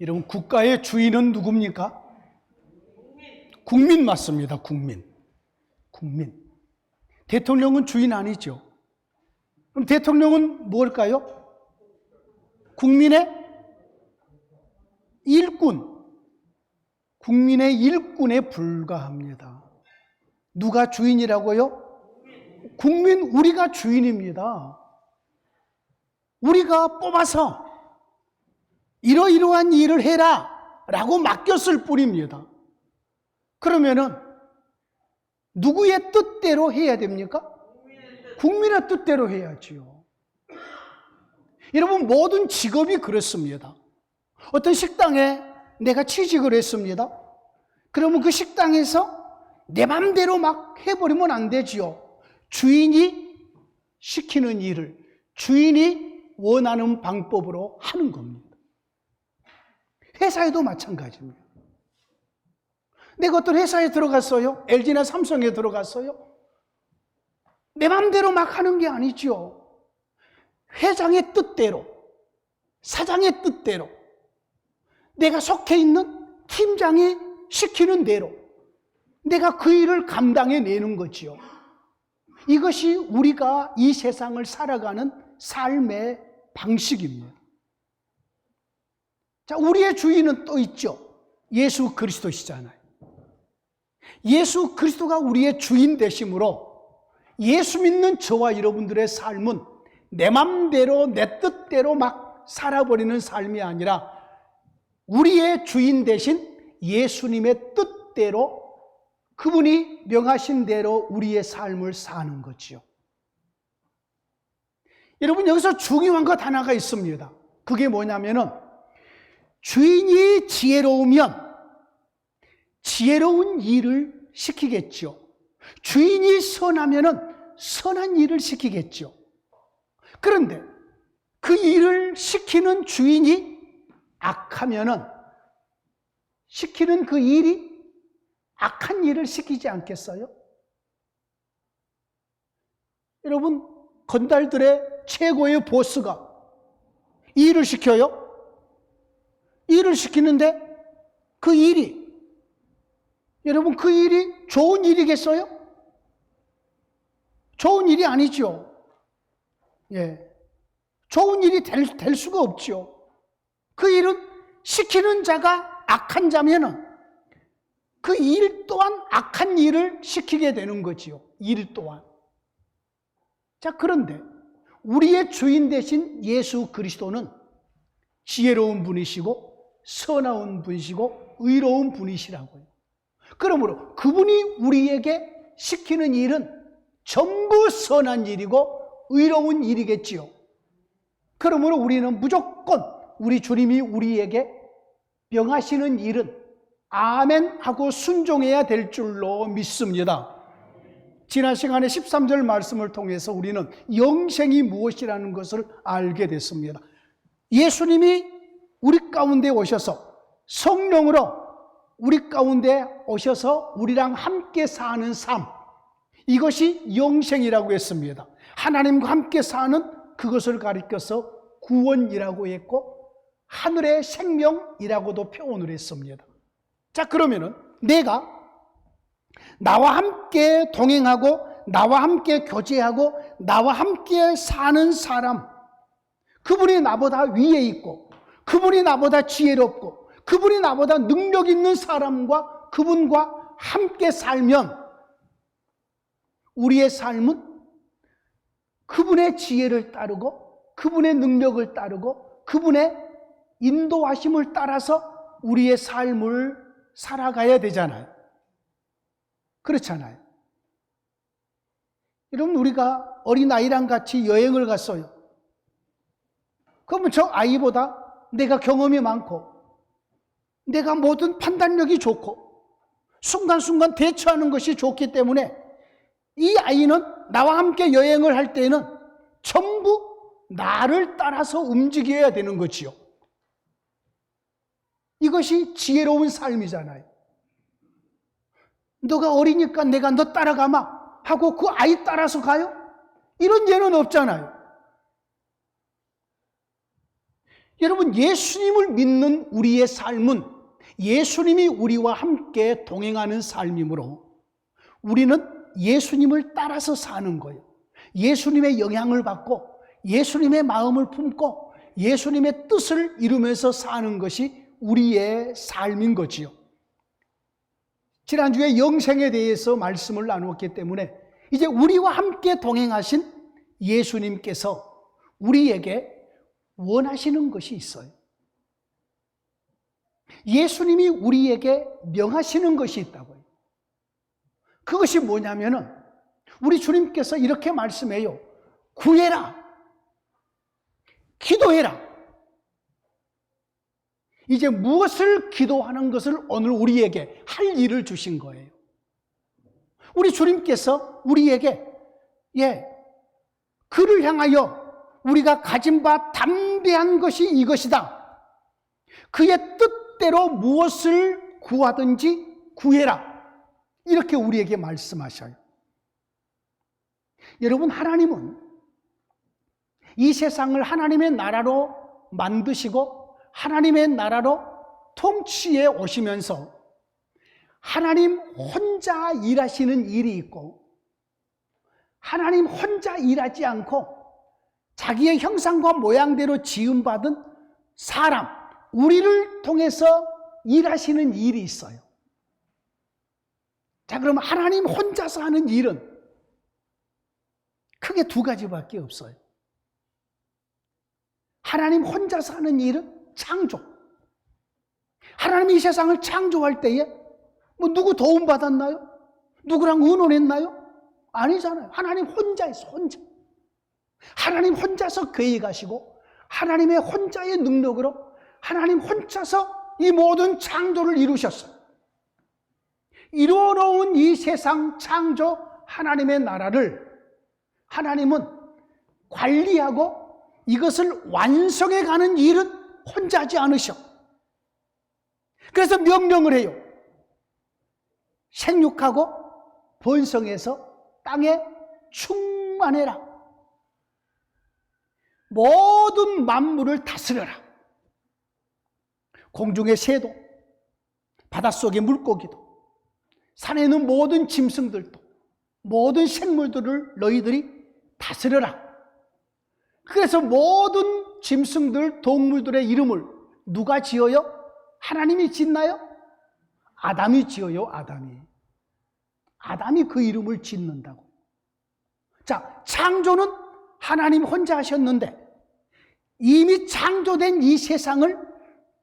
여러분, 국가의 주인은 누굽니까? 국민 맞습니다. 국민. 대통령은 주인 아니죠. 그럼 대통령은 뭘까요? 국민의 일꾼. 국민의 일꾼에 불과합니다. 누가 주인이라고요? 국민, 우리가 주인입니다. 우리가 뽑아서 이러이러한 일을 해라 라고 맡겼을 뿐입니다. 그러면은 누구의 뜻대로 해야 됩니까? 국민의 뜻대로 해야지요. 여러분, 모든 직업이 그렇습니다. 어떤 식당에 내가 취직을 했습니다. 그러면 그 식당에서 내 맘대로 막 해버리면 안 되지요. 주인이 시키는 일을 주인이 원하는 방법으로 하는 겁니다. 회사에도 마찬가지입니다. 내가 어떤 회사에 들어갔어요? LG나 삼성에 들어갔어요? 내 맘대로 막 하는 게 아니죠. 회장의 뜻대로, 사장의 뜻대로, 내가 속해 있는 팀장이 시키는 대로 내가 그 일을 감당해내는 거지요. 이것이 우리가 이 세상을 살아가는 삶의 방식입니다. 자, 우리의 주인은 또 있죠. 예수 그리스도시잖아요. 예수 그리스도가 우리의 주인 되심으로 예수 믿는 저와 여러분들의 삶은 내 맘대로 내 뜻대로 막 살아버리는 삶이 아니라 우리의 주인 되신 예수님의 뜻대로 그분이 명하신 대로 우리의 삶을 사는 거지요. 여러분, 여기서 중요한 것 하나가 있습니다. 그게 뭐냐면은 주인이 지혜로우면 지혜로운 일을 시키겠죠. 주인이 선하면은 선한 일을 시키겠죠. 그런데 그 일을 시키는 주인이 악하면은 시키는 그 일이 악한 일을 시키지 않겠어요? 여러분, 건달들의 최고의 보스가 일을 시켜요? 일을 시키는데 그 일이, 여러분, 그 일이 좋은 일이겠어요? 좋은 일이 아니죠. 예. 좋은 일이 될 수가 없죠. 그 일은 시키는 자가 악한 자면은 그 일 또한 악한 일을 시키게 되는 거지요. 일 또한. 자, 그런데 우리의 주인 되신 예수 그리스도는 지혜로운 분이시고 선한 분이시고 의로운 분이시라고요. 그러므로 그분이 우리에게 시키는 일은 전부 선한 일이고 의로운 일이겠지요. 그러므로 우리는 무조건 우리 주님이 우리에게 명하시는 일은 아멘 하고 순종해야 될 줄로 믿습니다. 지난 시간에 13절 말씀을 통해서 우리는 영생이 무엇이라는 것을 알게 됐습니다. 예수님이 우리 가운데 오셔서 성령으로 우리 가운데 오셔서 우리랑 함께 사는 삶, 이것이 영생이라고 했습니다. 하나님과 함께 사는 그것을 가리켜서 구원이라고 했고 하늘의 생명이라고도 표현을 했습니다. 자, 그러면은 내가 나와 함께 동행하고 나와 함께 교제하고 나와 함께 사는 사람, 그분이 나보다 위에 있고 그분이 나보다 지혜롭고 그분이 나보다 능력 있는 사람과 그분과 함께 살면 우리의 삶은 그분의 지혜를 따르고 그분의 능력을 따르고 그분의 인도하심을 따라서 우리의 삶을 살아가야 되잖아요. 그렇잖아요. 여러분, 우리가 어린아이랑 같이 여행을 갔어요. 그러면 저 아이보다 내가 경험이 많고 내가 모든 판단력이 좋고 순간순간 대처하는 것이 좋기 때문에 이 아이는 나와 함께 여행을 할 때는 전부 나를 따라서 움직여야 되는 거지요. 이것이 지혜로운 삶이잖아요. 너가 어리니까 내가 너 따라가마 하고 그 아이 따라서 가요? 이런 예는 없잖아요. 여러분, 예수님을 믿는 우리의 삶은 예수님이 우리와 함께 동행하는 삶이므로 우리는 예수님을 따라서 사는 거예요. 예수님의 영향을 받고 예수님의 마음을 품고 예수님의 뜻을 이루면서 사는 것이 우리의 삶인 거지요. 지난주에 영생에 대해서 말씀을 나누었기 때문에 이제 우리와 함께 동행하신 예수님께서 우리에게 원하시는 것이 있어요. 예수님이 우리에게 명하시는 것이 있다고요. 그것이 뭐냐면은 우리 주님께서 이렇게 말씀해요. 구해라. 기도해라. 이제 무엇을 기도하는 것을 오늘 우리에게 할 일을 주신 거예요. 우리 주님께서 우리에게 그를 향하여 우리가 가진 바 담대한 것이 이것이다. 그의 뜻대로 무엇을 구하든지 구해라. 이렇게 우리에게 말씀하셔요. 여러분, 하나님은 이 세상을 하나님의 나라로 만드시고 하나님의 나라로 통치해 오시면서 하나님 혼자 일하시는 일이 있고 하나님 혼자 일하지 않고 자기의 형상과 모양대로 지음받은 사람, 우리를 통해서 일하시는 일이 있어요. 자, 그러면 하나님 혼자서 하는 일은 크게 두 가지밖에 없어요. 하나님 혼자서 하는 일은 창조. 하나님이 이 세상을 창조할 때에 누구 도움 받았나요? 누구랑 의논했나요? 아니잖아요. 하나님 혼자 있어, 혼자. 하나님 혼자서 계획하시고 하나님의 혼자의 능력으로 하나님 혼자서 이 모든 창조를 이루셨어요. 이루어놓은 이 세상 창조 하나님의 나라를 하나님은 관리하고 이것을 완성해 가는 일은 혼자 하지 않으셔. 그래서 명령을 해요. 생육하고 번성해서 땅에 충만해라. 모든 만물을 다스려라. 공중의 새도, 바닷속의 물고기도, 산에 있는 모든 짐승들도, 모든 생물들을 너희들이 다스려라. 그래서 모든 짐승들, 동물들의 이름을 누가 지어요? 하나님이 짓나요? 아담이 지어요, 아담이. 아담이 그 이름을 짓는다고. 자, 창조는 하나님 혼자 하셨는데 이미 창조된 이 세상을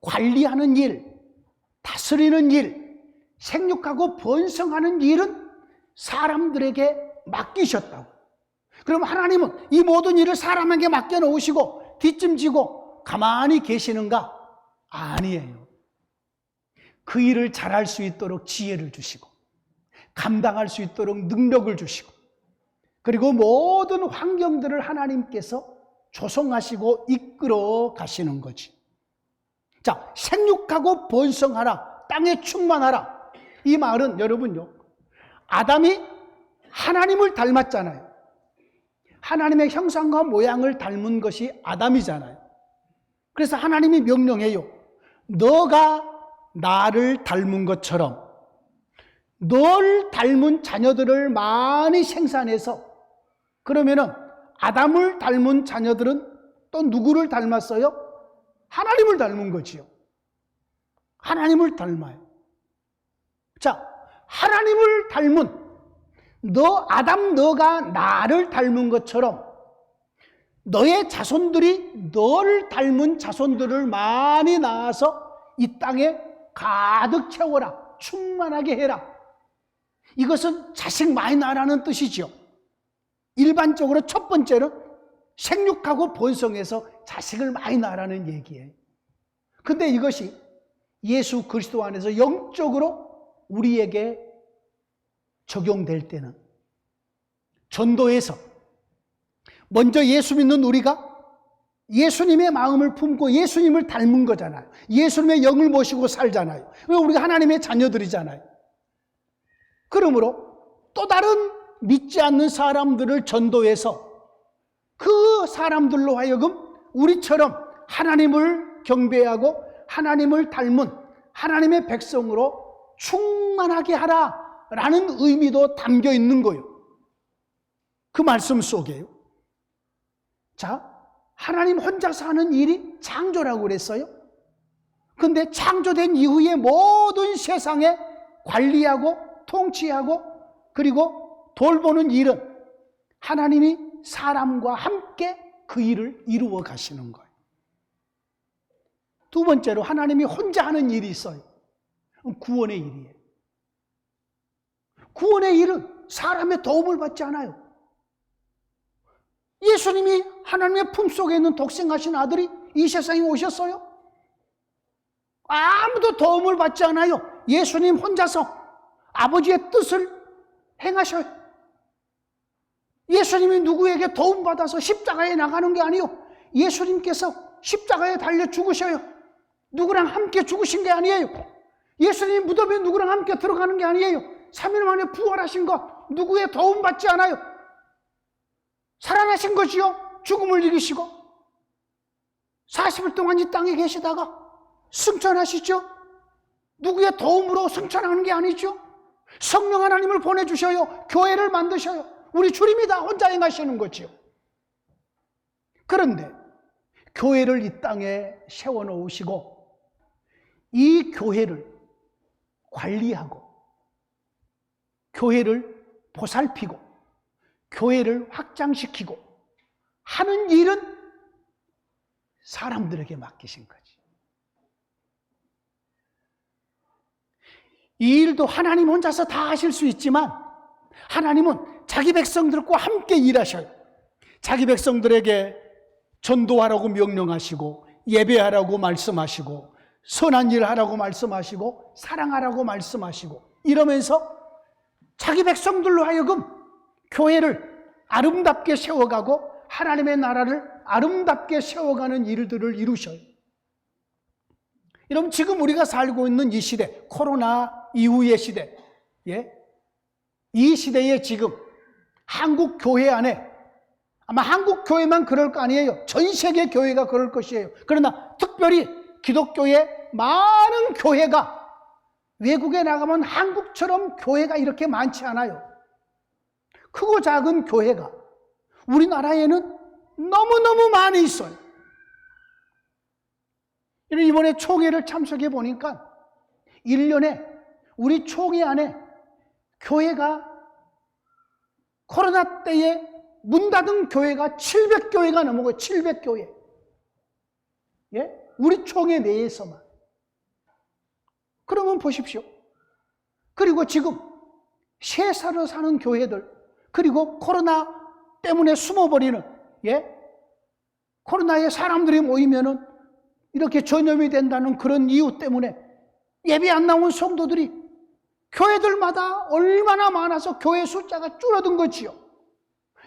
관리하는 일, 다스리는 일, 생육하고 번성하는 일은 사람들에게 맡기셨다고. 그럼 하나님은 이 모든 일을 사람에게 맡겨놓으시고 뒷짐지고 가만히 계시는가? 아니에요. 그 일을 잘할 수 있도록 지혜를 주시고 감당할 수 있도록 능력을 주시고 그리고 모든 환경들을 하나님께서 조성하시고 이끌어 가시는 거지. 자, 생육하고 번성하라, 땅에 충만하라. 이 말은 여러분요, 아담이 하나님을 닮았잖아요. 하나님의 형상과 모양을 닮은 것이 아담이잖아요. 그래서 하나님이 명령해요. 너가 나를 닮은 것처럼 널 닮은 자녀들을 많이 생산해서, 그러면은 아담을 닮은 자녀들은 또 누구를 닮았어요? 하나님을 닮은 거지요. 하나님을 닮아요. 자, 하나님을 닮은 아담, 너가 나를 닮은 것처럼 너의 자손들이 너를 닮은 자손들을 많이 낳아서 이 땅에 가득 채워라, 충만하게 해라. 이것은 자식 많이 낳으라는 뜻이죠. 일반적으로 첫 번째는 생육하고 번성해서 자식을 많이 낳으라는 얘기예요. 근데 이것이 예수 그리스도 안에서 영적으로 우리에게 적용될 때는 전도에서 먼저 예수 믿는 우리가 예수님의 마음을 품고 예수님을 닮은 거잖아요. 예수님의 영을 모시고 살잖아요. 우리가 하나님의 자녀들이잖아요. 그러므로 또 다른 믿지 않는 사람들을 전도해서 그 사람들로 하여금 우리처럼 하나님을 경배하고 하나님을 닮은 하나님의 백성으로 충만하게 하라라는 의미도 담겨 있는 거예요. 그 말씀 속에요. 자, 하나님 혼자서 하는 일이 창조라고 그랬어요. 근데 창조된 이후에 모든 세상에 관리하고 통치하고 그리고 돌보는 일은 하나님이 사람과 함께 그 일을 이루어 가시는 거예요. 두 번째로 하나님이 혼자 하는 일이 있어요. 구원의 일이에요. 구원의 일은 사람의 도움을 받지 않아요. 예수님이 하나님의 품속에 있는 독생하신 아들이 이 세상에 오셨어요. 아무도 도움을 받지 않아요. 예수님 혼자서 아버지의 뜻을 행하셔요. 예수님이 누구에게 도움받아서 십자가에 나가는 게 아니에요. 예수님께서 십자가에 달려 죽으셔요. 누구랑 함께 죽으신 게 아니에요. 예수님 무덤에 누구랑 함께 들어가는 게 아니에요. 3일 만에 부활하신 것 누구의 도움받지 않아요. 살아나신 것이요. 죽음을 이기시고 40일 동안 이 땅에 계시다가 승천하시죠. 누구의 도움으로 승천하는 게 아니죠. 성령 하나님을 보내주셔요. 교회를 만드셔요. 우리 주님이 다 혼자 행하시는 거지요. 그런데 교회를 이 땅에 세워놓으시고 이 교회를 관리하고 교회를 보살피고 교회를 확장시키고 하는 일은 사람들에게 맡기신 거지. 이 일도 하나님 혼자서 다 하실 수 있지만 하나님은 자기 백성들과 함께 일하셔요. 자기 백성들에게 전도하라고 명령하시고 예배하라고 말씀하시고 선한 일 하라고 말씀하시고 사랑하라고 말씀하시고 이러면서 자기 백성들로 하여금 교회를 아름답게 세워가고 하나님의 나라를 아름답게 세워가는 일들을 이루셔요. 여러분 지금 우리가 살고 있는 이 시대, 코로나 이후의 시대, 이 시대에 지금 한국 교회 안에 아마 한국 교회만 그럴 거 아니에요. 전 세계 교회가 그럴 것이에요. 그러나 특별히 기독교의 많은 교회가 외국에 나가면 한국처럼 교회가 이렇게 많지 않아요. 크고 작은 교회가 우리나라에는 너무너무 많이 있어요. 이번에 총회를 참석해 보니까 1년에 우리 총회 안에 교회가 코로나 때에 문 닫은 교회가 700교회가 넘어가요. 700교회. 우리 총회 내에서만. 그러면 보십시오. 그리고 지금 세사로 사는 교회들, 그리고 코로나 때문에 숨어버리는, 코로나에 사람들이 모이면은 이렇게 전염이 된다는 그런 이유 때문에 예배 안 나온 성도들이 교회들마다 얼마나 많아서 교회 숫자가 줄어든 거지요.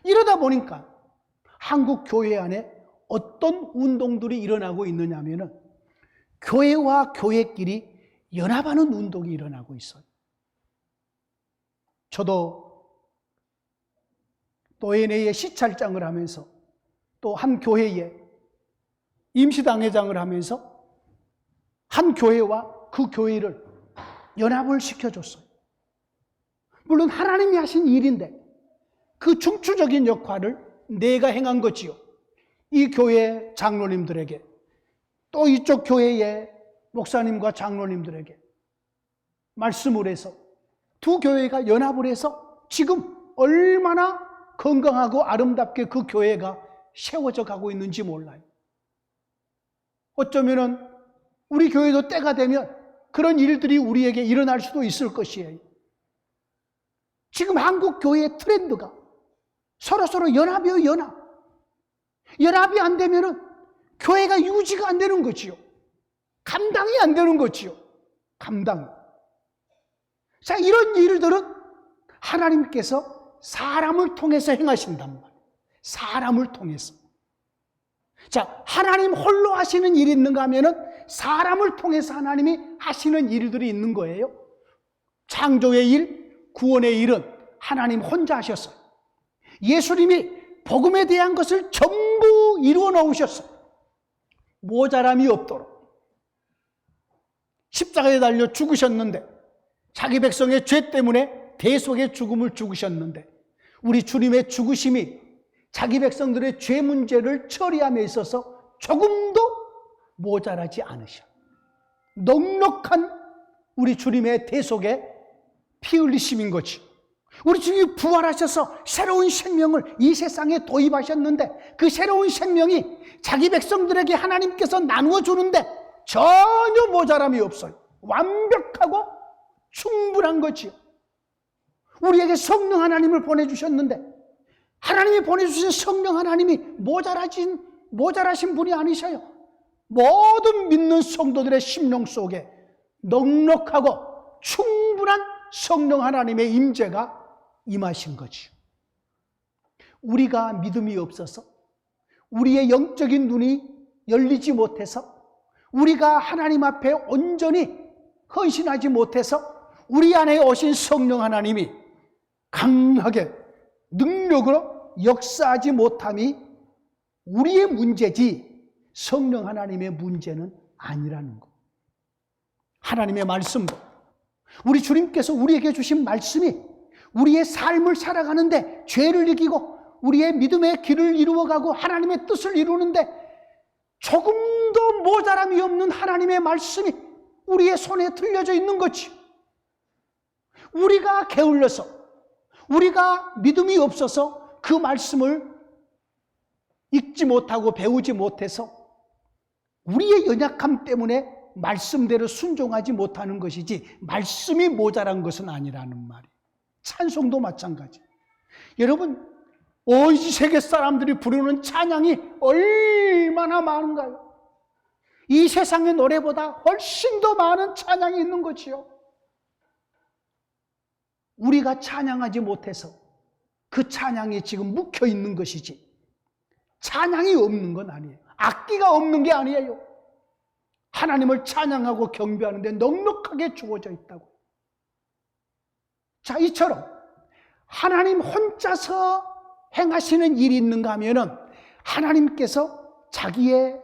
이러다 보니까 한국 교회 안에 어떤 운동들이 일어나고 있느냐 하면은 교회와 교회끼리 연합하는 운동이 일어나고 있어요. 저도 노예내에 시찰장을 하면서 또 한 교회에 임시당회장을 하면서 한 교회와 그 교회를 연합을 시켜줬어요. 물론 하나님이 하신 일인데 그 중추적인 역할을 내가 행한 거지요. 이 교회 장로님들에게 또 이쪽 교회의 목사님과 장로님들에게 말씀을 해서 두 교회가 연합을 해서 지금 얼마나 건강하고 아름답게 그 교회가 세워져 가고 있는지 몰라요. 어쩌면은 우리 교회도 때가 되면 그런 일들이 우리에게 일어날 수도 있을 것이에요. 지금 한국 교회의 트렌드가 서로서로 연합이요, 연합. 연합이 안 되면은 교회가 유지가 안 되는 거지요. 감당이 안 되는 거지요. 감당. 자, 이런 일들은 하나님께서 사람을 통해서 행하신단 말이에요. 사람을 통해서. 자, 하나님 홀로 하시는 일이 있는가 하면은 사람을 통해서 하나님이 하시는 일들이 있는 거예요. 창조의 일, 구원의 일은 하나님 혼자 하셨어요. 예수님이 복음에 대한 것을 전부 이루어 놓으셨어요. 모자람이 없도록. 십자가에 달려 죽으셨는데, 자기 백성의 죄 때문에 대속의 죽음을 죽으셨는데, 우리 주님의 죽으심이 자기 백성들의 죄 문제를 처리함에 있어서 조금도 모자라지 않으셔. 넉넉한 우리 주님의 대속의 피 흘리심인 거지. 우리 주님이 부활하셔서 새로운 생명을 이 세상에 도입하셨는데, 그 새로운 생명이 자기 백성들에게 하나님께서 나누어 주는데 전혀 모자람이 없어요. 완벽하고 충분한 거지요. 우리에게 성령 하나님을 보내주셨는데, 하나님이 보내주신 성령 하나님이 모자라신 분이 아니셔요. 모든 믿는 성도들의 심령 속에 넉넉하고 충분한 성령 하나님의 임재가 임하신 거지요. 우리가 믿음이 없어서, 우리의 영적인 눈이 열리지 못해서, 우리가 하나님 앞에 온전히 헌신하지 못해서 우리 안에 오신 성령 하나님이 강하게 능력으로 역사하지 못함이 우리의 문제지 성령 하나님의 문제는 아니라는 것. 하나님의 말씀도, 우리 주님께서 우리에게 주신 말씀이 우리의 삶을 살아가는데 죄를 이기고 우리의 믿음의 길을 이루어가고 하나님의 뜻을 이루는데 조금도 모자람이 없는 하나님의 말씀이 우리의 손에 들려져 있는 거지. 우리가 게을러서, 우리가 믿음이 없어서 그 말씀을 읽지 못하고 배우지 못해서 우리의 연약함 때문에 말씀대로 순종하지 못하는 것이지, 말씀이 모자란 것은 아니라는 말이에요. 찬송도 마찬가지. 여러분, 온 세계 사람들이 부르는 찬양이 얼마나 많은가요? 이 세상의 노래보다 훨씬 더 많은 찬양이 있는 거지요. 우리가 찬양하지 못해서 그 찬양이 지금 묵혀 있는 것이지, 찬양이 없는 건 아니에요. 악기가 없는 게 아니에요. 하나님을 찬양하고 경배하는데 넉넉하게 주어져 있다고. 자, 이처럼 하나님 혼자서 행하시는 일이 있는가 하면은 하나님께서 자기의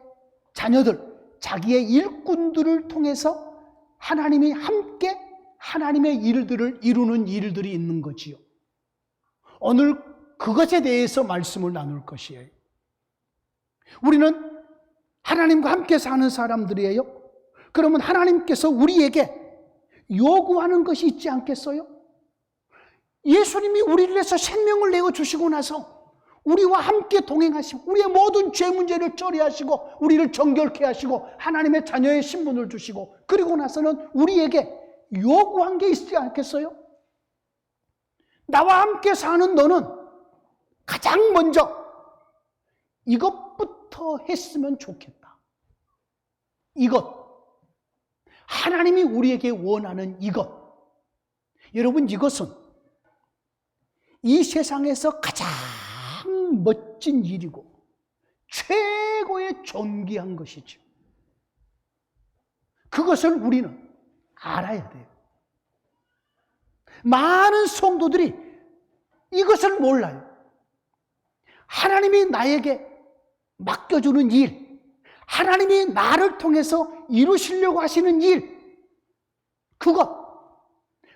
자녀들, 자기의 일꾼들을 통해서 하나님이 함께 하나님의 일들을 이루는 일들이 있는 거지요. 오늘 그것에 대해서 말씀을 나눌 것이에요. 우리는 하나님과 함께 사는 사람들이에요. 그러면 하나님께서 우리에게 요구하는 것이 있지 않겠어요? 예수님이 우리를 위해서 생명을 내어주시고 나서 우리와 함께 동행하시고 우리의 모든 죄 문제를 처리하시고 우리를 정결케 하시고 하나님의 자녀의 신분을 주시고, 그리고 나서는 우리에게 요구한 게 있지 않겠어요? 나와 함께 사는 너는 가장 먼저 이것부터 했으면 좋겠다. 이것, 하나님이 우리에게 원하는 이것. 여러분, 이것은 이 세상에서 가장 멋진 일이고 최고의 존귀한 것이죠. 그것을 우리는 알아야 돼요. 많은 성도들이 이것을 몰라요. 하나님이 나에게 맡겨주는 일, 하나님이 나를 통해서 이루시려고 하시는 일,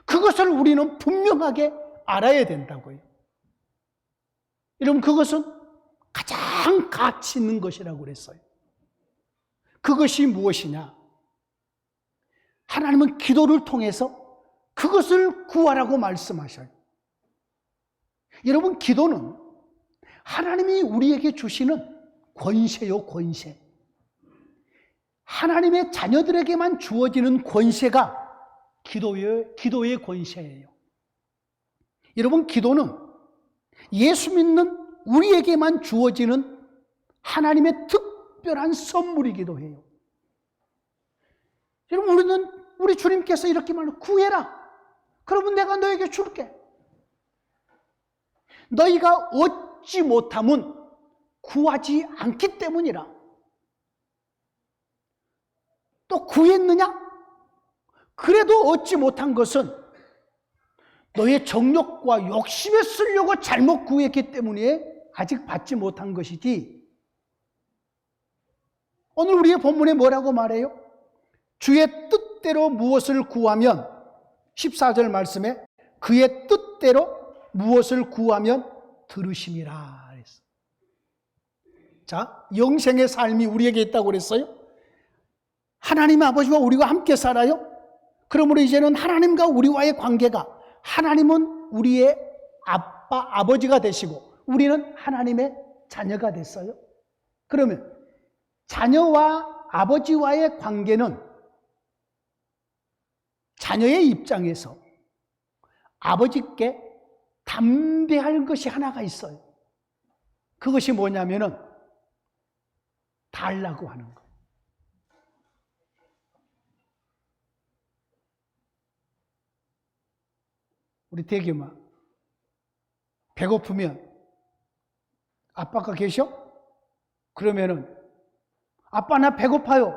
그것을 우리는 분명하게 알아야 된다고요. 여러분, 그것은 가장 가치 있는 것이라고 그랬어요. 그것이 무엇이냐? 하나님은 기도를 통해서 그것을 구하라고 말씀하셔요. 여러분, 기도는 하나님이 우리에게 주시는 권세요, 권세. 하나님의 자녀들에게만 주어지는 권세가 기도의 권세예요. 여러분, 기도는 예수 믿는 우리에게만 주어지는 하나님의 특별한 선물이기도 해요. 여러분, 우리 주님께서 이렇게 말해요. 구해라. 그러면 내가 너에게 줄게. 너희가 얻지 못함은 구하지 않기 때문이라. 또 구했느냐? 그래도 얻지 못한 것은 너의 정욕과 욕심에 쓰려고 잘못 구했기 때문에 아직 받지 못한 것이지. 오늘 우리의 본문에 뭐라고 말해요? 주의 뜻 뜻대로 무엇을 구하면 14절 말씀에 그의 뜻대로 무엇을 구하면 들으심이라 그랬어요. 자, 영생의 삶이 우리에게 있다고 그랬어요. 하나님 아버지와 우리가 함께 살아요. 그러므로 이제는 하나님과 우리와의 관계가, 하나님은 우리의 아버지가 되시고 우리는 하나님의 자녀가 됐어요. 그러면 자녀와 아버지와의 관계는 자녀의 입장에서 아버지께 담대할 것이 하나가 있어요. 그것이 뭐냐면은 달라고 하는 거예요. 우리 대규마 배고프면 아빠가 계셔? 그러면은 아빠 나 배고파요.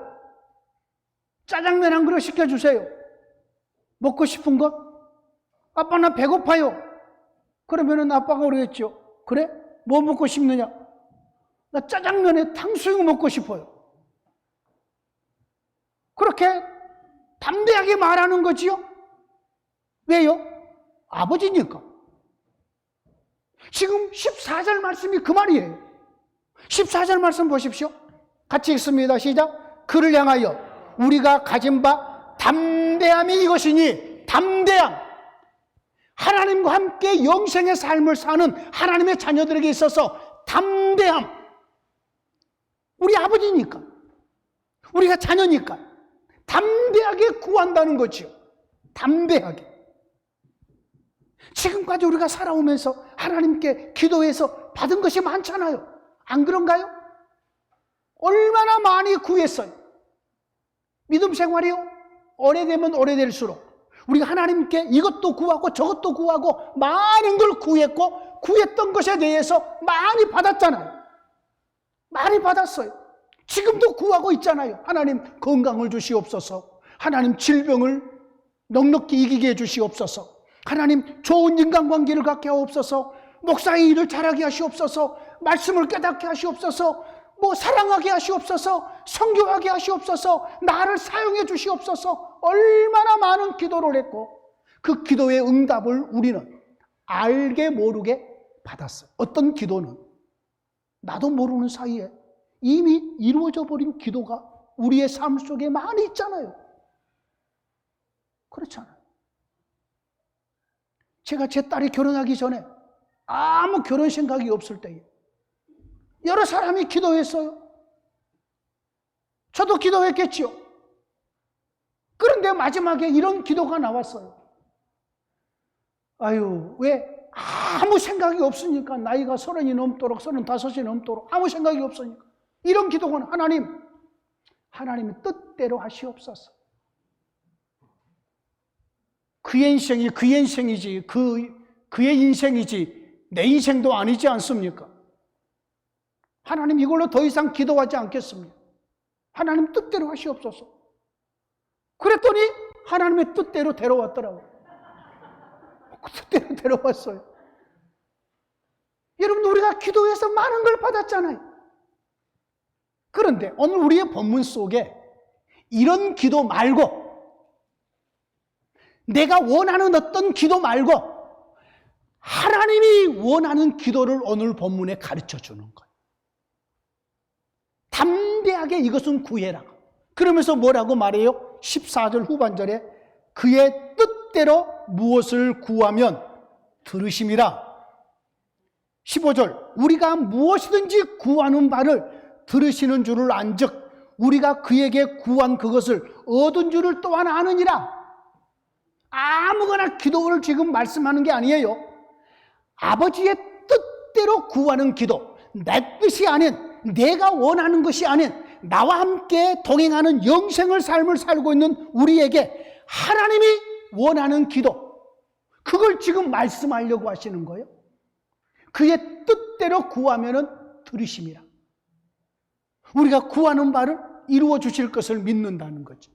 짜장면 한 그릇 시켜주세요. 먹고 싶은 것? 아빠 나 배고파요. 그러면은 아빠가 그러겠죠. 그래? 뭐 먹고 싶느냐? 나 짜장면에 탕수육 먹고 싶어요. 그렇게 담대하게 말하는 거지요? 왜요? 아버지니까. 지금 14절 말씀이 그 말이에요. 14절 말씀 보십시오. 같이 읽습니다. 시작. 그를 향하여 우리가 가진 바 담대함이 이것이니, 담대함. 하나님과 함께 영생의 삶을 사는 하나님의 자녀들에게 있어서 담대함. 우리 아버지니까, 우리가 자녀니까 담대하게 구한다는 거죠. 담대하게. 지금까지 우리가 살아오면서 하나님께 기도해서 받은 것이 많잖아요. 안 그런가요? 얼마나 많이 구했어요. 믿음 생활이요, 오래되면 오래될수록 우리가 하나님께 이것도 구하고 저것도 구하고 많은 걸 구했고, 구했던 것에 대해서 많이 받았잖아요. 많이 받았어요. 지금도 구하고 있잖아요. 하나님 건강을 주시옵소서. 하나님 질병을 넉넉히 이기게 해주시옵소서. 하나님 좋은 인간관계를 갖게 하옵소서. 목사의 일을 잘하게 하시옵소서. 말씀을 깨닫게 하시옵소서. 사랑하게 하시옵소서. 선교하게 하시옵소서. 나를 사용해 주시옵소서. 얼마나 많은 기도를 했고, 그 기도의 응답을 우리는 알게 모르게 받았어요. 어떤 기도는 나도 모르는 사이에 이미 이루어져 버린 기도가 우리의 삶 속에 많이 있잖아요. 그렇잖아요. 제가 제 딸이 결혼하기 전에 아무 결혼 생각이 없을 때에 여러 사람이 기도했어요. 저도 기도했겠지요. 그런데 마지막에 이런 기도가 나왔어요. 아유, 왜 아무 생각이 없으니까, 나이가 30이 넘도록 35이 넘도록 아무 생각이 없으니까 이런 기도는 하나님의 뜻대로 하시옵소서. 그의 인생이 그의 인생이지, 그의 인생이지 내 인생도 아니지 않습니까? 하나님 이걸로 더 이상 기도하지 않겠습니다. 하나님 뜻대로 하시옵소서. 그랬더니 하나님의 뜻대로 데려왔더라고요. 그 뜻대로 데려왔어요. 여러분, 우리가 기도해서 많은 걸 받았잖아요. 그런데 오늘 우리의 본문 속에 이런 기도 말고, 내가 원하는 어떤 기도 말고 하나님이 원하는 기도를 오늘 본문에 가르쳐 주는 거예요. 담대하게 이것은 구해라. 그러면서 뭐라고 말해요? 14절 후반절에 그의 뜻대로 무엇을 구하면 들으심이라. 15절 우리가 무엇이든지 구하는 바를 들으시는 줄을 안즉 우리가 그에게 구한 그것을 얻은 줄을 또한 아느니라. 아무거나 기도를 지금 말씀하는 게 아니에요. 아버지의 뜻대로 구하는 기도, 내 뜻이 아닌, 내가 원하는 것이 아닌, 나와 함께 동행하는 영생을 삶을 살고 있는 우리에게 하나님이 원하는 기도, 그걸 지금 말씀하려고 하시는 거예요. 그의 뜻대로 구하면은 들으심이라. 우리가 구하는 바를 이루어 주실 것을 믿는다는 거죠.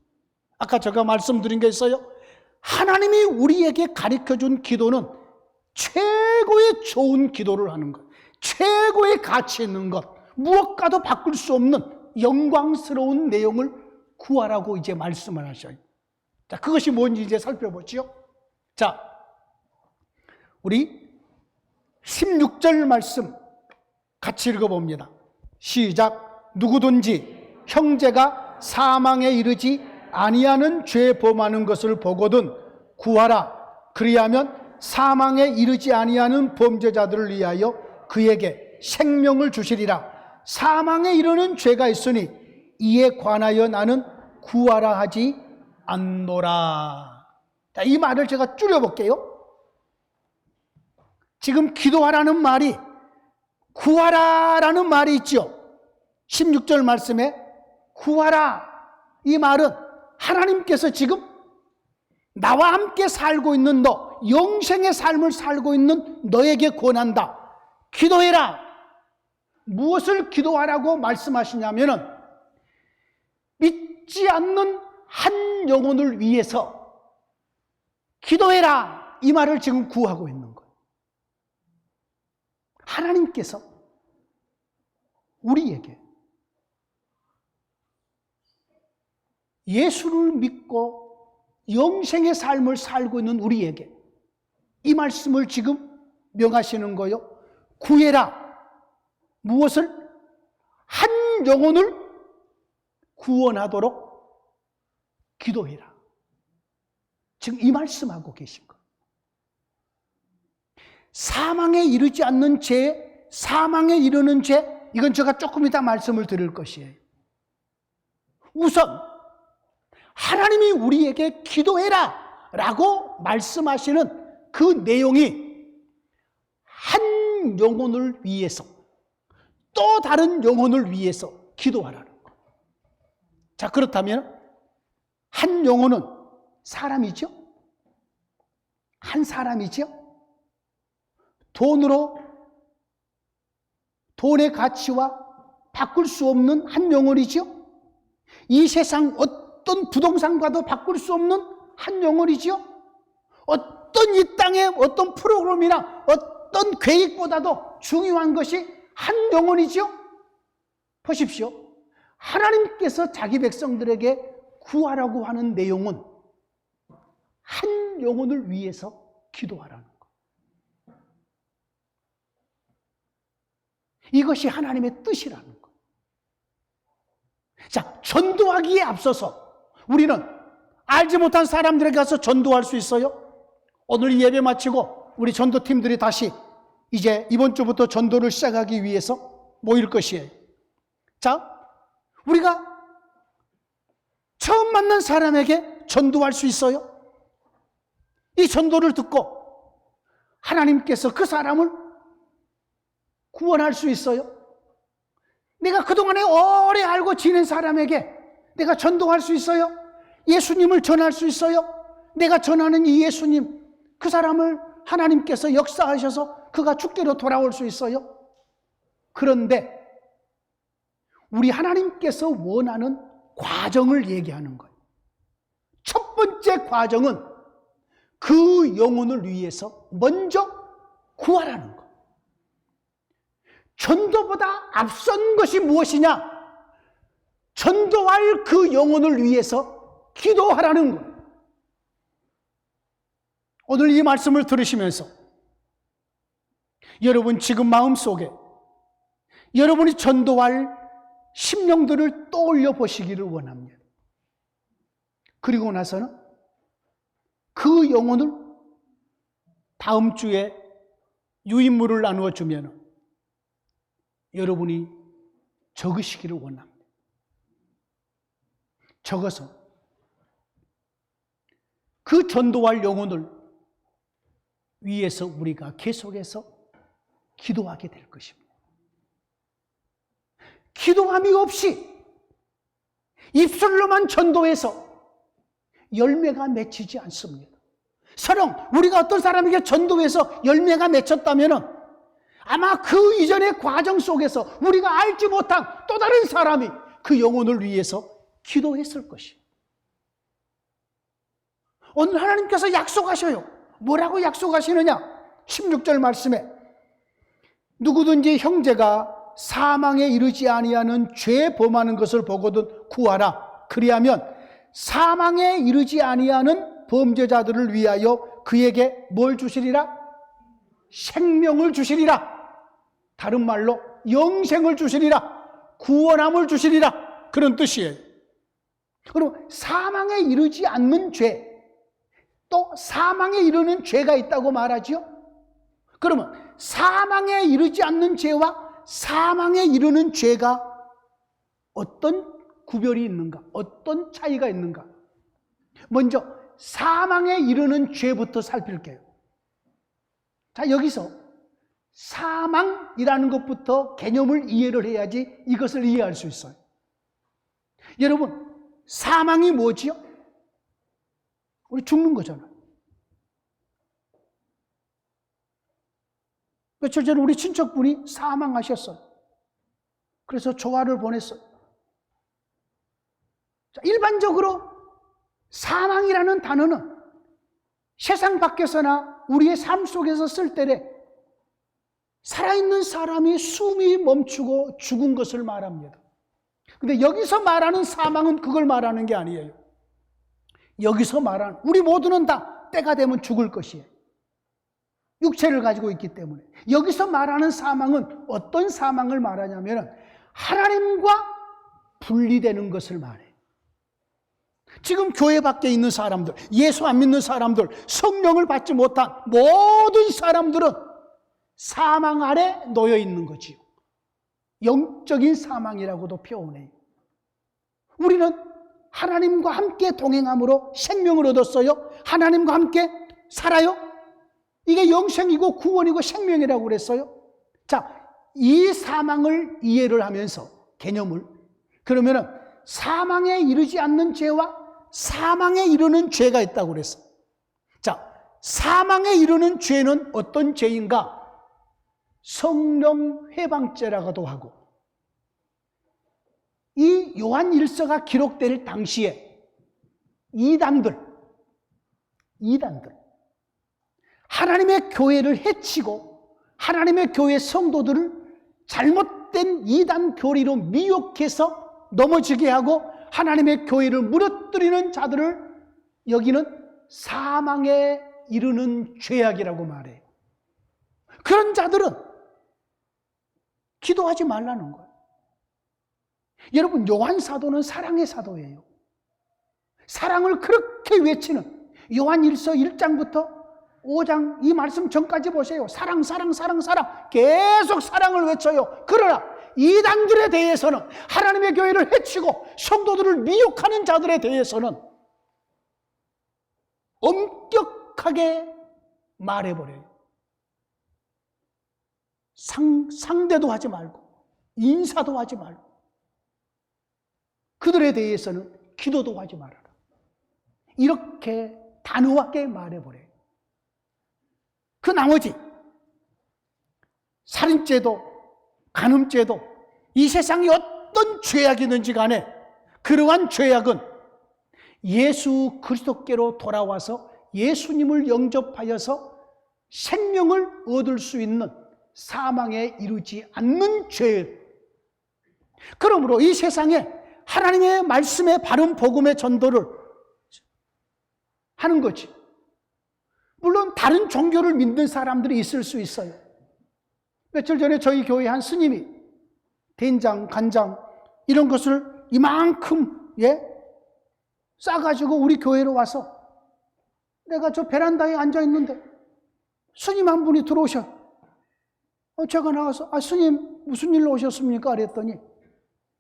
아까 제가 말씀드린 게 있어요. 하나님이 우리에게 가르쳐준 기도는 최고의 좋은 기도를 하는 것, 최고의 가치 있는 것, 무엇과도 바꿀 수 없는 영광스러운 내용을 구하라고 이제 말씀을 하셔요. 자, 그것이 뭔지 이제 살펴보죠. 자, 우리 16절 말씀 같이 읽어봅니다. 시작. 누구든지 형제가 사망에 이르지 아니하는 죄 범하는 것을 보거든 구하라. 그리하면 사망에 이르지 아니하는 범죄자들을 위하여 그에게 생명을 주시리라. 사망에 이르는 죄가 있으니 이에 관하여 나는 구하라 하지 않노라. 자, 이 말을 제가 줄여볼게요. 지금 기도하라는 말이 구하라라는 말이 있죠. 16절 말씀에 구하라, 이 말은 하나님께서 지금 나와 함께 살고 있는 너, 영생의 삶을 살고 있는 너에게 권한다. 기도해라. 무엇을 기도하라고 말씀하시냐면은 믿지 않는 한 영혼을 위해서 기도해라, 이 말을 지금 구하고 있는 거예요. 하나님께서 우리에게 예수를 믿고 영생의 삶을 살고 있는 우리에게 이 말씀을 지금 명하시는 거요. 구해라. 무엇을? 한 영혼을 구원하도록 기도해라. 지금 이 말씀하고 계신 거예요. 사망에 이르지 않는 죄, 사망에 이르는 죄, 이건 제가 조금 이따 말씀을 드릴 것이에요. 우선 하나님이 우리에게 기도해라 라고 말씀하시는 그 내용이 한 영혼을 위해서, 또 다른 영혼을 위해서 기도하라는 거예요. 자, 그렇다면 한 영혼은 사람이죠? 한 사람이죠? 돈의 가치와 바꿀 수 없는 한 영혼이죠? 이 세상 어떤 부동산과도 바꿀 수 없는 한 영혼이죠? 어떤 이 땅의 어떤 프로그램이나 어떤 계획보다도 중요한 것이 한 영혼이죠? 보십시오. 하나님께서 자기 백성들에게 구하라고 하는 내용은 한 영혼을 위해서 기도하라는 거예요. 이것이 하나님의 뜻이라는 거예요. 자, 전도하기에 앞서서 우리는 알지 못한 사람들에게 가서 전도할 수 있어요? 오늘 예배 마치고 우리 전도팀들이 다시 이제 이번 주부터 전도를 시작하기 위해서 모일 것이에요. 자, 우리가 처음 만난 사람에게 전도할 수 있어요? 이 전도를 듣고 하나님께서 그 사람을 구원할 수 있어요? 내가 그동안에 오래 알고 지낸 사람에게 내가 전도할 수 있어요? 예수님을 전할 수 있어요? 내가 전하는 이 예수님, 그 사람을 하나님께서 역사하셔서 그가 주께로 돌아올 수 있어요? 그런데 우리 하나님께서 원하는 과정을 얘기하는 거예요. 첫 번째 과정은 그 영혼을 위해서 먼저 구하라는 거예요. 전도보다 앞선 것이 무엇이냐? 전도할 그 영혼을 위해서 기도하라는 거예요. 오늘 이 말씀을 들으시면서 여러분 지금 마음속에 여러분이 전도할 심령들을 떠올려 보시기를 원합니다. 그리고 나서는 그 영혼을 다음 주에 유인물을 나누어 주면 여러분이 적으시기를 원합니다. 적어서 그 전도할 영혼을 위해서 우리가 계속해서 기도하게 될 것입니다. 기도함이 없이 입술로만 전도해서 열매가 맺히지 않습니다. 설령 우리가 어떤 사람에게 전도해서 열매가 맺혔다면 아마 그 이전의 과정 속에서 우리가 알지 못한 또 다른 사람이 그 영혼을 위해서 기도했을 것이에요. 오늘 하나님께서 약속하셔요. 뭐라고 약속하시느냐? 16절 말씀에 누구든지 형제가 사망에 이르지 아니하는 죄 범하는 것을 보거든 구하라. 그리하면 사망에 이르지 아니하는 범죄자들을 위하여 그에게 뭘 주시리라? 생명을 주시리라. 다른 말로 영생을 주시리라. 구원함을 주시리라. 그런 뜻이에요. 그럼 사망에 이르지 않는 죄, 또 사망에 이르는 죄가 있다고 말하지요? 그러면 사망에 이르지 않는 죄와 사망에 이르는 죄가 어떤 구별이 있는가? 어떤 차이가 있는가? 먼저 사망에 이르는 죄부터 살필게요. 자, 여기서 사망이라는 것부터 개념을 이해를 해야지 이것을 이해할 수 있어요. 여러분, 사망이 뭐지요? 우리 죽는 거잖아요. 며칠 전에 우리 친척분이 사망하셨어요. 그래서 조화를 보냈어요. 자, 일반적으로 사망이라는 단어는 세상 밖에서나 우리의 삶 속에서 쓸 때에 살아있는 사람이 숨이 멈추고 죽은 것을 말합니다. 근데 여기서 말하는 사망은 그걸 말하는 게 아니에요. 여기서 말하는, 우리 모두는 다 때가 되면 죽을 것이에요. 육체를 가지고 있기 때문에. 여기서 말하는 사망은 어떤 사망을 말하냐면 하나님과 분리되는 것을 말해요. 지금 교회 밖에 있는 사람들, 예수 안 믿는 사람들, 성령을 받지 못한 모든 사람들은 사망 아래 놓여 있는 거지요. 영적인 사망이라고도 표현해요. 우리는 하나님과 함께 동행함으로 생명을 얻었어요. 하나님과 함께 살아요. 이게 영생이고 구원이고 생명이라고 그랬어요. 자, 이 사망을 이해를 하면서 개념을, 그러면은 사망에 이르지 않는 죄와 사망에 이르는 죄가 있다고 그랬어요. 자, 사망에 이르는 죄는 어떤 죄인가? 성령 회방죄라고도 하고, 이 요한 1서가 기록될 당시에 이단들 하나님의 교회를 해치고 하나님의 교회 성도들을 잘못된 이단 교리로 미혹해서 넘어지게 하고 하나님의 교회를 무너뜨리는 자들을 여기는 사망에 이르는 죄악이라고 말해요. 그런 자들은 기도하지 말라는 거예요. 여러분, 요한 사도는 사랑의 사도예요. 사랑을 그렇게 외치는, 요한 1서 1장부터 5장 이 말씀 전까지 보세요. 사랑, 사랑, 사랑, 사랑. 계속 사랑을 외쳐요. 그러나 이단들에 대해서는, 하나님의 교회를 해치고 성도들을 미혹하는 자들에 대해서는 엄격하게 말해버려요. 상대도 하지 말고 인사도 하지 말고 그들에 대해서는 기도도 하지 말아라. 이렇게 단호하게 말해버려요. 그 나머지 살인죄도 간음죄도 이 세상에 어떤 죄악이든지 간에 그러한 죄악은 예수 그리스도께로 돌아와서 예수님을 영접하여서 생명을 얻을 수 있는 사망에 이르지 않는 죄. 그러므로 이 세상에 하나님의 말씀의 바른 복음의 전도를 하는 거지. 물론 다른 종교를 믿는 사람들이 있을 수 있어요. 며칠 전에 저희 교회 한 스님이 된장, 간장 이런 것을 이만큼 싸가지고 우리 교회로 와서, 내가 저 베란다에 앉아 있는데 스님 한 분이 들어오셔. 제가 나가서 스님 무슨 일로 오셨습니까? 그랬더니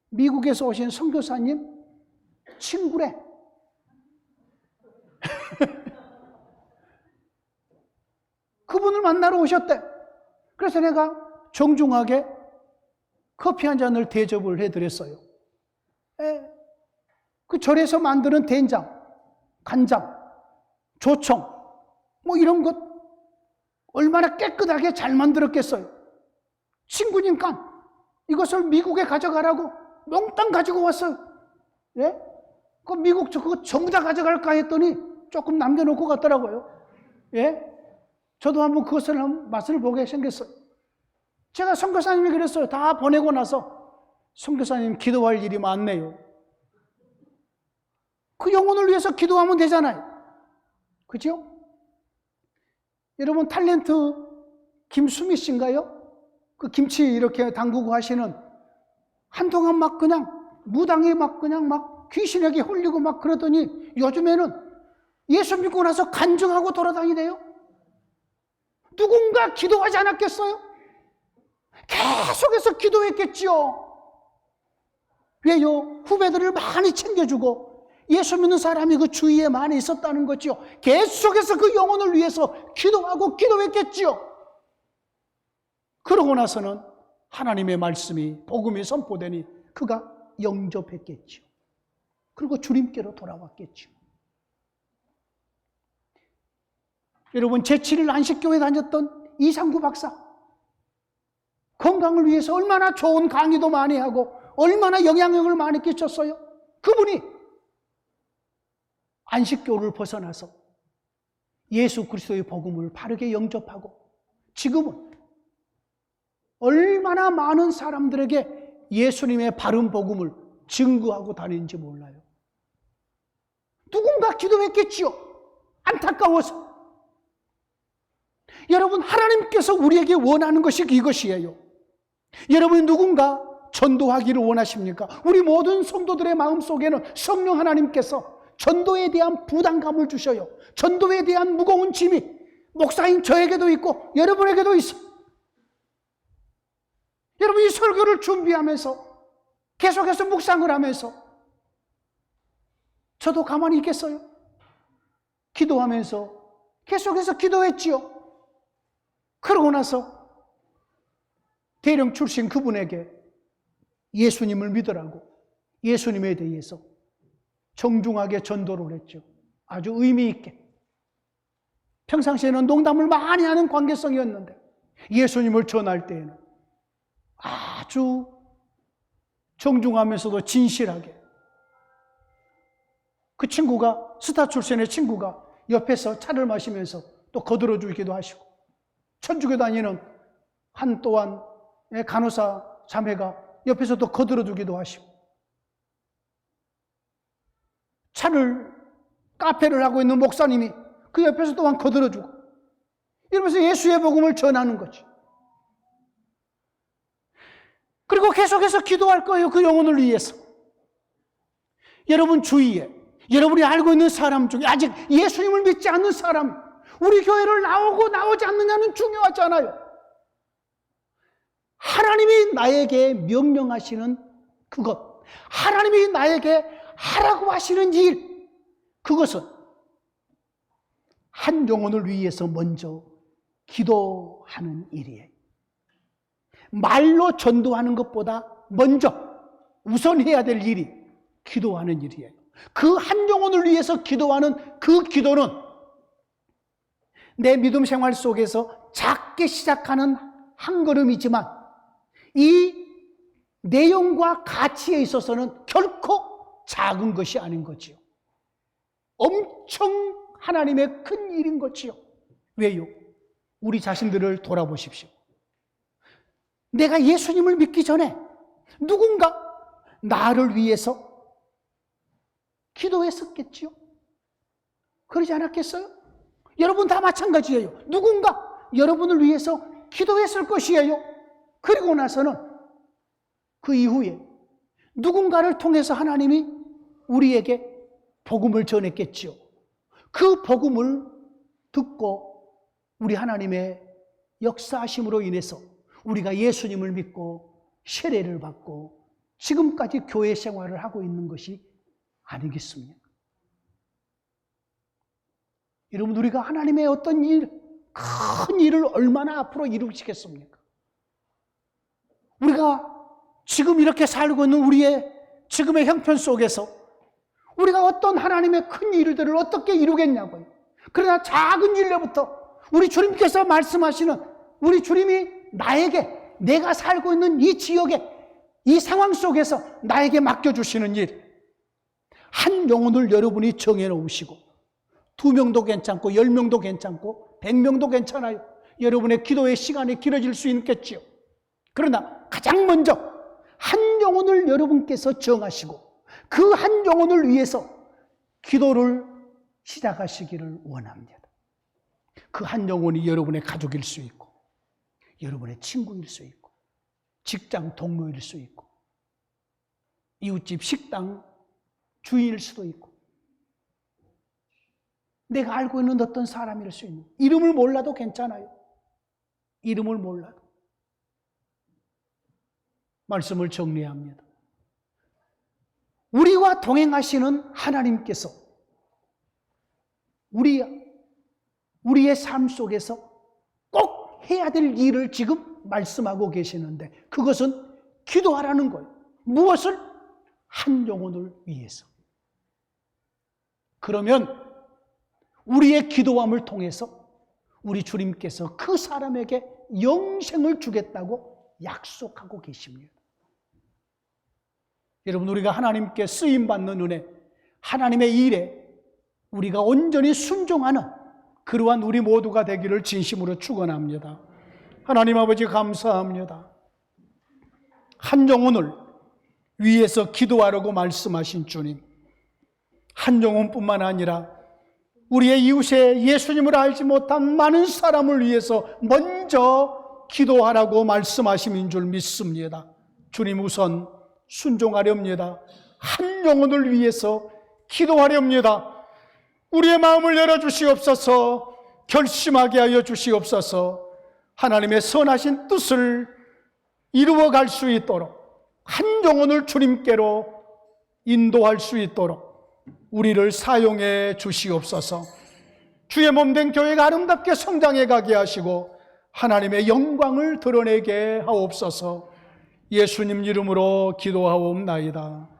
미국에서 오신 선교사님 친구래. 그분을 만나러 오셨대. 그래서 내가 정중하게 커피 한 잔을 대접을 해드렸어요. 그 절에서 만드는 된장, 간장, 조청 뭐 이런 것 얼마나 깨끗하게 잘 만들었겠어요. 친구니까 이것을 미국에 가져가라고 몽땅 가지고 왔어요. 그 미국 그거 전부 다 가져갈까 했더니 조금 남겨놓고 갔더라고요. 저도 한번 그것을 맛을 보게 생겼어요. 제가 선교사님이 그랬어요. 다 보내고 나서 선교사님 기도할 일이 많네요. 그 영혼을 위해서 기도하면 되잖아요. 그죠? 여러분 탤런트 김수미 씨인가요? 그 김치 이렇게 담그고 하시는, 한동안 막 그냥 무당이 막 그냥 막 귀신에게 홀리고 막 그러더니 요즘에는 예수 믿고 나서 간증하고 돌아다니대요. 누군가 기도하지 않았겠어요? 계속해서 기도했겠지요. 왜요? 후배들을 많이 챙겨주고 예수 믿는 사람이 그 주위에 많이 있었다는 거죠. 계속해서 그 영혼을 위해서 기도하고 기도했겠지요. 그러고 나서는 하나님의 말씀이, 복음이 선포되니 그가 영접했겠죠. 그리고 주님께로 돌아왔겠죠. 여러분, 제7일 안식교회 다녔던 이상구 박사, 건강을 위해서 얼마나 좋은 강의도 많이 하고 얼마나 영향력을 많이 끼쳤어요. 그분이 안식교를 벗어나서 예수 그리스도의 복음을 바르게 영접하고 지금은 얼마나 많은 사람들에게 예수님의 바른 복음을 증거하고 다니는지 몰라요. 누군가 기도했겠지요. 안타까워서. 여러분, 하나님께서 우리에게 원하는 것이 이것이에요. 여러분이 누군가 전도하기를 원하십니까? 우리 모든 성도들의 마음속에는 성령 하나님께서 전도에 대한 부담감을 주셔요. 전도에 대한 무거운 짐이 목사인 저에게도 있고 여러분에게도 있어. 여러분, 이 설교를 준비하면서 계속해서 묵상을 하면서 저도 가만히 있겠어요? 기도하면서 계속해서 기도했지요. 그러고 나서 대령 출신 그분에게 예수님을 믿으라고 예수님에 대해서 정중하게 전도를 했죠. 아주 의미 있게. 평상시에는 농담을 많이 하는 관계성이었는데 예수님을 전할 때에는 아주 정중하면서도 진실하게. 그 친구가, 스타 출신의 친구가 옆에서 차를 마시면서 또 거들어 주기도 하시고, 천주교 다니는 한 또한 간호사 자매가 옆에서 또 거들어 주기도 하시고, 카페를 하고 있는 목사님이 그 옆에서 또한 거들어 주고, 이러면서 예수의 복음을 전하는 거지. 그리고 계속해서 기도할 거예요. 그 영혼을 위해서. 여러분 주위에, 여러분이 알고 있는 사람 중에 아직 예수님을 믿지 않는 사람, 우리 교회를 나오고 나오지 않느냐는 중요하잖아요. 하나님이 나에게 명령하시는 그것, 하나님이 나에게 하라고 하시는 일, 그것은 한 영혼을 위해서 먼저 기도하는 일이에요. 말로 전도하는 것보다 먼저 우선해야 될 일이 기도하는 일이에요. 그 한 영혼을 위해서 기도하는 그 기도는 내 믿음 생활 속에서 작게 시작하는 한 걸음이지만 이 내용과 가치에 있어서는 결코 작은 것이 아닌 거지요. 엄청 하나님의 큰 일인 거지요. 왜요? 우리 자신들을 돌아보십시오. 내가 예수님을 믿기 전에 누군가 나를 위해서 기도했었겠지요? 그러지 않았겠어요? 여러분 다 마찬가지예요. 누군가 여러분을 위해서 기도했을 것이에요. 그리고 나서는 그 이후에 누군가를 통해서 하나님이 우리에게 복음을 전했겠지요. 그 복음을 듣고 우리 하나님의 역사하심으로 인해서 우리가 예수님을 믿고 세례를 받고 지금까지 교회 생활을 하고 있는 것이 아니겠습니까? 여러분, 우리가 하나님의 어떤 일, 큰 일을 얼마나 앞으로 이루시겠습니까? 우리가 지금 이렇게 살고 있는 우리의 지금의 형편 속에서 우리가 어떤 하나님의 큰 일들을 어떻게 이루겠냐고요. 그러나 작은 일로부터 우리 주님께서 말씀하시는, 우리 주님이 나에게, 내가 살고 있는 이 지역에, 이 상황 속에서 나에게 맡겨주시는 일, 한 영혼을 여러분이 정해놓으시고 2명도 괜찮고 10명도 괜찮고 100명도 괜찮아요. 여러분의 기도의 시간이 길어질 수 있겠지요. 그러나 가장 먼저 한 영혼을 여러분께서 정하시고 그 한 영혼을 위해서 기도를 시작하시기를 원합니다. 그 한 영혼이 여러분의 가족일 수 있고, 여러분의 친구일 수 있고, 직장 동료일 수 있고, 이웃집 식당 주인일 수도 있고, 내가 알고 있는 어떤 사람일 수 있는, 이름을 몰라도 괜찮아요. 이름을 몰라도. 말씀을 정리합니다. 우리와 동행하시는 하나님께서 우리의 삶 속에서 꼭 해야 될 일을 지금 말씀하고 계시는데, 그것은 기도하라는 거예요. 무엇을? 한 영혼을 위해서. 그러면 우리의 기도함을 통해서 우리 주님께서 그 사람에게 영생을 주겠다고 약속하고 계십니다. 여러분, 우리가 하나님께 쓰임받는 은혜, 하나님의 일에 우리가 온전히 순종하는 그러한 우리 모두가 되기를 진심으로 축원합니다. 하나님 아버지 감사합니다. 한 영혼을 위해서 기도하라고 말씀하신 주님, 한 영혼뿐만 아니라 우리의 이웃에 예수님을 알지 못한 많은 사람을 위해서 먼저 기도하라고 말씀하심인 줄 믿습니다. 주님, 우선 순종하렵니다. 한 영혼을 위해서 기도하렵니다. 우리의 마음을 열어주시옵소서. 결심하게 하여 주시옵소서. 하나님의 선하신 뜻을 이루어갈 수 있도록, 한 영혼을 주님께로 인도할 수 있도록 우리를 사용해 주시옵소서. 주의 몸된 교회가 아름답게 성장해 가게 하시고 하나님의 영광을 드러내게 하옵소서. 예수님 이름으로 기도하옵나이다.